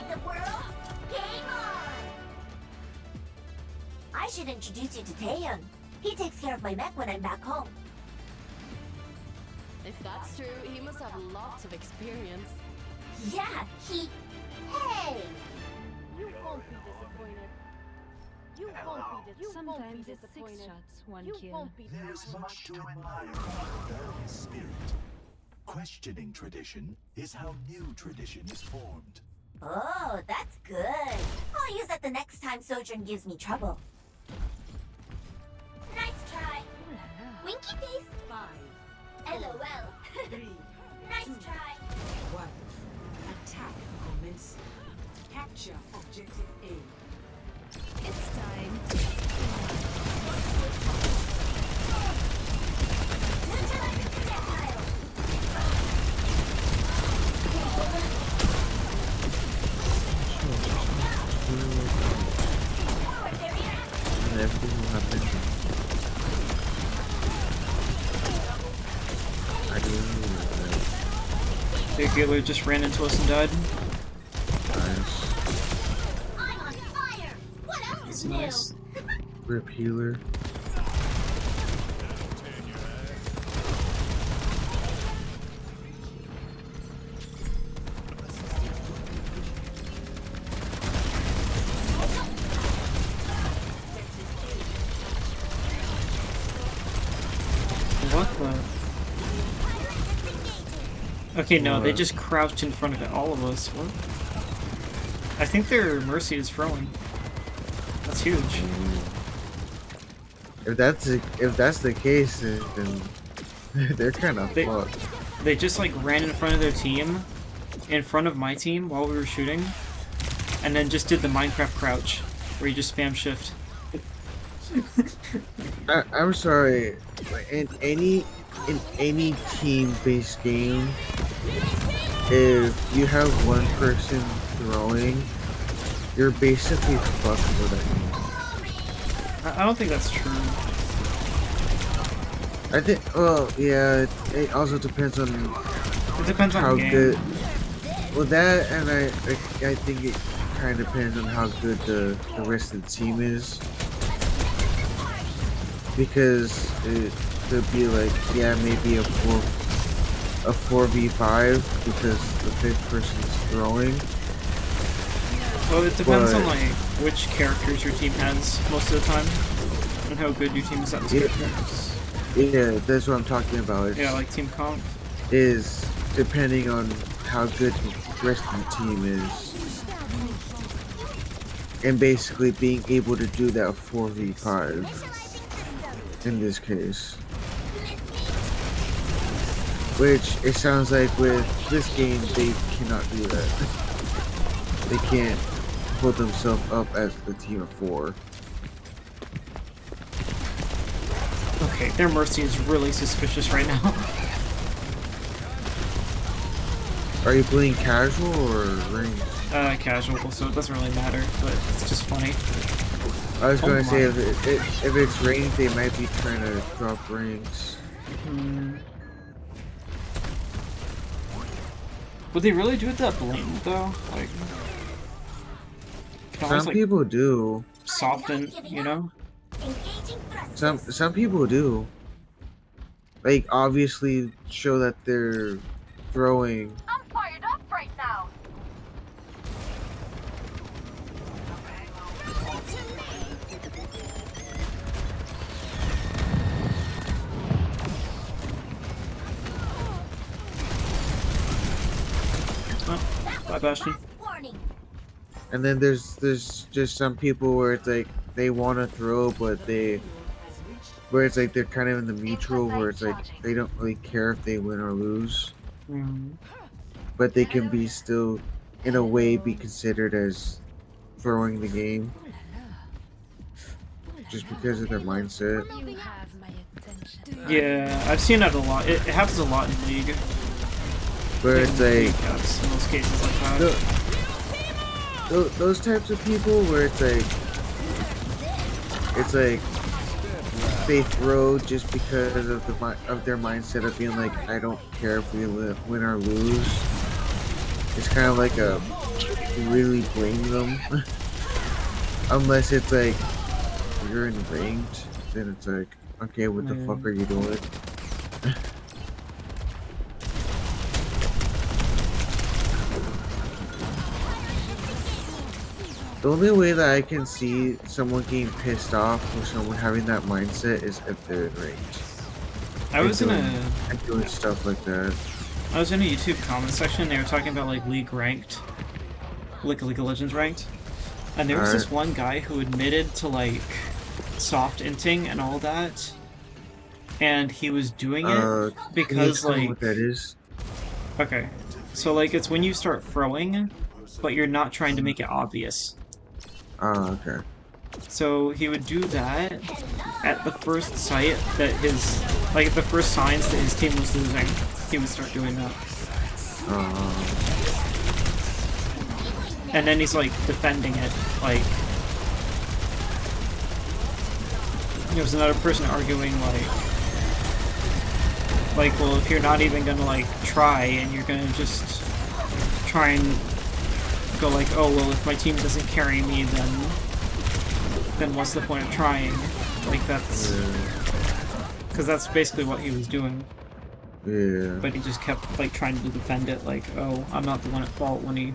the world? Game on! I should introduce you to Taeyeon. He takes care of my mech when I'm back home. If that's true, he must have lots of experience. Yeah, he... Hey! You won't be disappointed. You won't be disappointed. Sometimes it's 6 shots, 1 You kill. won't be There's disappointed. much to admire about American spirit. Questioning tradition is how new tradition is formed. Oh, that's good. I'll use that the next time Sojourn gives me trouble. Nice try. Winky face. 5, LOL. 3, Nice try. 1. Attack commence. Capture objective A. It's time. Neutralize the projectile. Forward barrier. And everything will happen. I do The healer just ran into us and died. nice. I'm on fire. What else That's is new? nice. Rip healer. What the? Okay, no, they What? just crouched in front of all of us. What? I think their Mercy is throwing. That's huge. If that's the case, then they're kind of They- fucked. They just like ran in front of their team, in front of my team while we were shooting, and then just did the Minecraft crouch, where you just spam shift. I'm sorry. In any team-based game, if you have one person throwing, you're basically fucked for that game. I don't think that's true. I think. Well, yeah. It also depends on It depends on how the game. good. Well, that and I think it kind of depends on how good the rest of the team is. Because it could be like, yeah, maybe a 4v5 because the fifth person's throwing. Well, it depends on But- like which characters your team has most of the time, and how good your team is at those Yeah. characters. Yeah, that's what I'm talking about. Yeah, like team comp. Is depending on how good the rest of the team is. And basically being able to do that 4v5 in this case. Which it sounds like with this game they cannot do that. They can't pull themselves up as the team of 4. Okay, their Mercy is really suspicious right now. Are you playing casual or ranked? Casual, so it doesn't really matter, but it's just funny. I was Oh going to say my. if it's ranked, they might be trying to drop ranks. Hmm. Would they really do it that blatant though? Like, can always Some like people do. soften, you know? Engaging thrusters. Some people do. Like obviously show that they're throwing. I'm fired up right now. Oh, bye, Bastion. Warning. And then there's just some people where it's like they want to throw, but where it's like they're kind of in the neutral, where it's like they don't really care if they win or lose, Hmm. but they can be still, in a way, be considered as throwing the game, just because of their mindset. You have my attention. Yeah, I've seen that a lot. It happens a lot in League. Where it's like Yes, in most cases like that. those types of people where it's like they throw just because of their mindset of being like, I don't care if we win or lose. It's kind of like really blame them. Unless it's like you're in ranked, then it's like, okay, what the fuck are you doing? The only way that I can see someone getting pissed off or someone having that mindset is if they're in ranked. I was in a and doing stuff like that. I was in a YouTube comment section. They were talking about like League ranked, League of Legends ranked, and there was this one guy who admitted to like soft inting and all that, and he was doing it because can you explain like what that is? okay, so like it's when you start throwing, but you're not trying to make it obvious. Oh, okay. So he would do that at the first sight that his, like the first signs that his team was losing, he would start doing that. And then he's like defending it, like there was another person arguing like well, if you're not even gonna like try and you're gonna just try and go like, oh well, if my team doesn't carry me, then what's the point of trying? Like that's because that's basically what he was doing. Yeah. But he just kept like trying to defend it, like, oh, I'm not the one at fault, when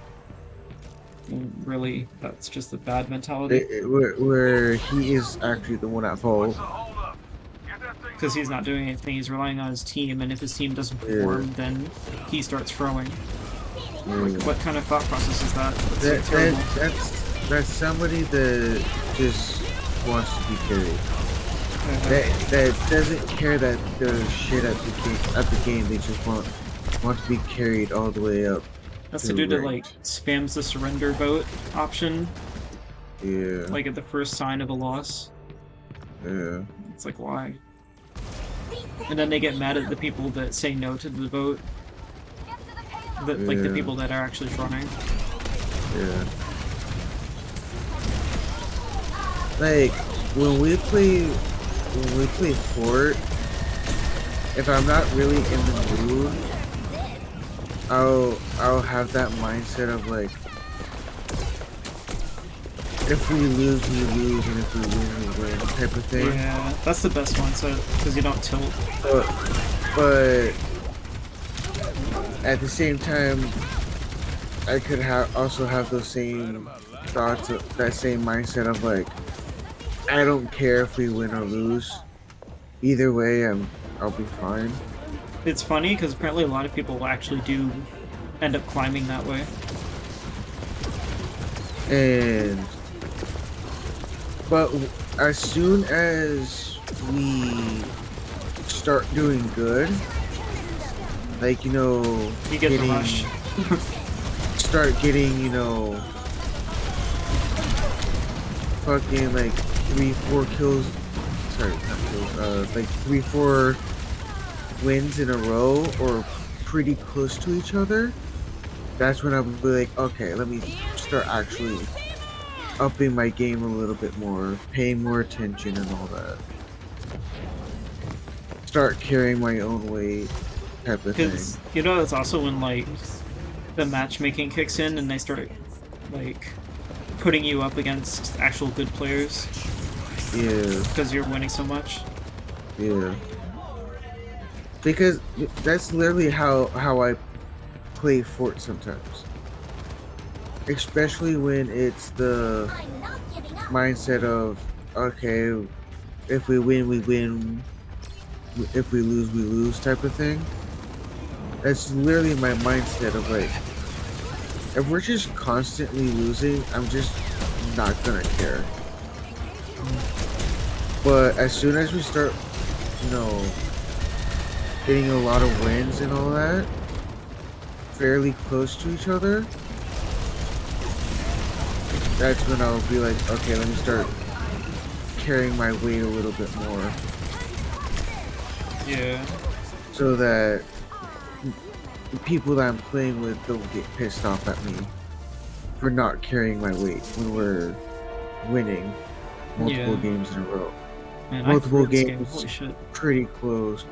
really that's just a bad mentality. Where he is actually the one at fault. Because he's not doing anything, he's relying on his team, and if his team doesn't perform, then he starts throwing. Like, what kind of thought process is that? That's so terrible. That's somebody that just wants to be carried. That doesn't care that they're shit at the game. They just want to be carried all the way up. That's the dude that like spams the surrender vote option. Yeah. Like at the first sign of a loss. Yeah. It's like, why? And then they get mad at the people that say no to the vote. Like the people that are actually trying. Yeah. Like when we play Fort, if I'm not really in the mood, I'll have that mindset of like, if we lose, we lose, and if we win, we win, type of thing. Yeah, that's the best mindset because you don't tilt. But at the same time, I could also have those same thoughts, that same mindset of like, I don't care if we win or lose. Either way, I'll be fine. It's funny because apparently a lot of people actually do end up climbing that way. But as soon as we start doing good, like, you know, you get the rush. Start getting, you know, fucking like 3-4 kills. Sorry, not kills. Like 3-4 wins in a row, or pretty close to each other. That's when I'll be like, okay, let me start actually upping my game a little bit more, paying more attention and all that. Start carrying my own weight, type of thing. Because, you know, that's also when, like, the matchmaking kicks in and they start, like, putting you up against actual good players. Yeah. Because you're winning so much. Yeah. Because that's literally how I play Fort sometimes. Especially when it's the mindset of, okay, if we win, we win. If we lose type of thing. That's literally my mindset of like, if we're just constantly losing, I'm just not gonna care. But as soon as we start, you know, getting a lot of wins and all that, fairly close to each other, that's when I'll be like, okay, let me start carrying my weight a little bit more. Yeah. So that the people that I'm playing with don't get pissed off at me for not carrying my weight when we're winning multiple games in a row. Man, multiple games, pretty close.